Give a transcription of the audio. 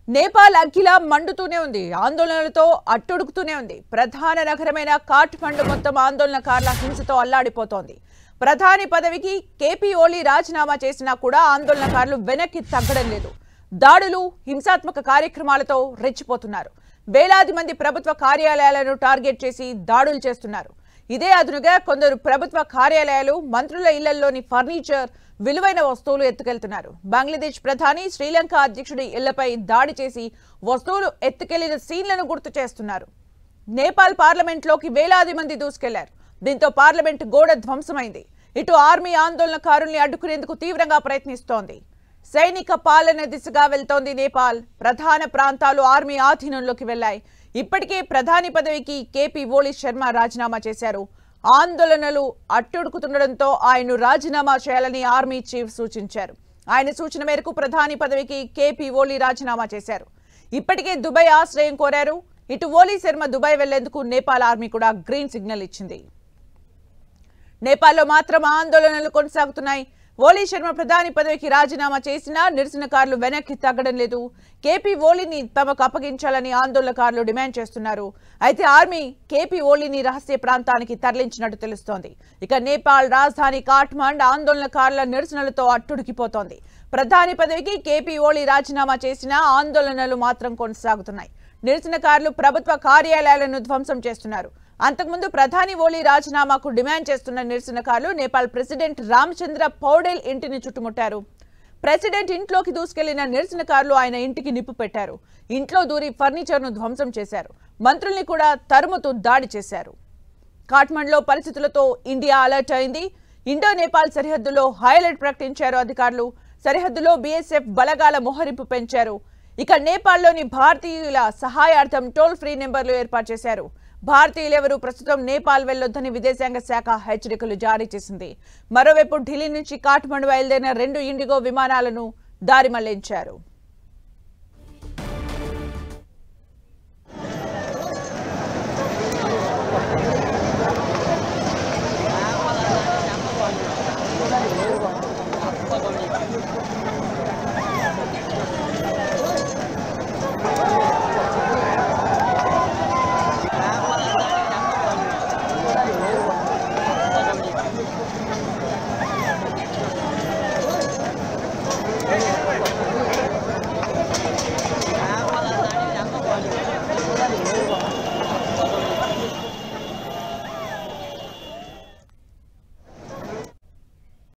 నేపాల్ అగ్గిలా మండుతూనే ఉంది. ఆందోళనలతో అట్టుడుకుతూనే ఉంది. ప్రధాన నగరమైన కాఠ్మండు మొత్తం ఆందోళనకారుల హింసతో అల్లాడిపోతోంది. ప్రధాని పదవికి కేపీ ఓలీ రాజీనామా చేసినా కూడా ఆందోళనకారులు వెనక్కి తగ్గడం లేదు. దాడులు, హింసాత్మక కార్యక్రమాలతో రెచ్చిపోతున్నారు. వేలాది మంది ప్రభుత్వ కార్యాలయాలను టార్గెట్ చేసి దాడులు చేస్తున్నారు. ఇదే అదునుగా కొందరు ప్రభుత్వ కార్యాలయాలు, మంత్రుల ఇళ్లలోని ఫర్నిచర్, విలువైన వస్తువులు ఎత్తుకెళ్తున్నారు. బంగ్లాదేశ్ ప్రధాని, శ్రీలంక అధ్యక్షుడి ఇళ్లపై దాడి చేసి వస్తువులు ఎత్తుకెళ్లిన సీన్లను గుర్తు చేస్తున్నారు. నేపాల్ పార్లమెంట్లోకి వేలాది మంది దూసుకెళ్లారు. దీంతో పార్లమెంట్ గోడ ధ్వంసమైంది. ఇటు ఆర్మీ ఆందోళనకారుల్ని అడ్డుకునేందుకు తీవ్రంగా ప్రయత్నిస్తోంది. సైనిక పాలన దిశగా వెళ్తోంది నేపాల్. ప్రధాన ప్రాంతాలు ఆర్మీ ఆధీనంలోకి వెళ్లాయి. ఇప్పటికే ప్రధాని పదవికి కేపీ ఓలీ శర్మ రాజీనామా చేశారు. ఆందోళనలు అట్టుడుకుతుండటంతో ఆయన్ను రాజీనామా చేయాలని ఆర్మీ చీఫ్ సూచించారు. ఆయన సూచన మేరకు ప్రధాని పదవికి కేపీ ఓలీ రాజీనామా చేశారు. ఇప్పటికే దుబాయ్ ఆశ్రయం కోరారు. ఇటు ఓలీ శర్మ దుబాయ్ వెళ్లేందుకు నేపాల్ ఆర్మీ కూడా గ్రీన్ సిగ్నల్ ఇచ్చింది. నేపాల్లో మాత్రం ఆందోళనలు కొనసాగుతున్నాయి. ఓలీ శర్మ ప్రధాని పదవికి రాజీనామా చేసినా నిరసనకారులు వెనక్కి తగ్గడం లేదు. కేపీ ఓలీని తమకు అప్పగించాలని ఆందోళనకారులు డిమాండ్ చేస్తున్నారు. అయితే ఆర్మీ కేపీ ఓలీని రహస్య ప్రాంతానికి తరలించినట్టు తెలుస్తోంది. ఇక నేపాల్ రాజధాని కాఠ్మండ్ ఆందోళనకారుల నిరసనలతో అట్టుడికిపోతోంది. ప్రధాని పదవికి కేపీ ఓలీ రాజీనామా చేసినా ఆందోళనలు మాత్రం కొనసాగుతున్నాయి. నిరసనకారులు ప్రభుత్వ కార్యాలయాలను ధ్వంసం చేస్తున్నారు. అంతకుముందు ప్రధాని ఓలీ రాజీనామాకు డిమాండ్ చేస్తున్న నిరసనకారులు నేపాల్ ప్రెసిడెంట్ రామచంద్ర పౌడేల్ ఇంటిని చుట్టుముట్టారు. ప్రెసిడెంట్ ఇంట్లోకి దూసుకెళ్లిన నిరసనకారులు ఆయన ఇంటికి నిప్పు పెట్టారు. ఇంట్లో దూరి ఫర్నిచర్ను ధ్వంసం చేశారు. మంత్రుల్ని కూడా తరుముతూ దాడి చేశారు. కాఠ్మండ్లో పరిస్థితులతో ఇండియా అలర్ట్ అయింది. ఇండో నేపాల్ సరిహద్దులో హైలైట్ ప్రకటించారు అధికారులు. సరిహద్దులో బీఎస్ఎఫ్ బలగాల మోహరింపు పెంచారు. ఇక నేపాల్లోని భారతీయుల సహాయార్థం టోల్ ఫ్రీ నెంబర్లు ఏర్పాటు చేశారు. భారతీయులెవరూ ప్రస్తుతం నేపాల్ వెళ్లొద్దని విదేశాంగ శాఖ హెచ్చరికలు జారీ చేసింది. మరోవైపు ఢిల్లీ నుంచి కాఠ్మండు బయలుదేరిన 2 ఇండిగో విమానాలను దారి మళ్లించారు.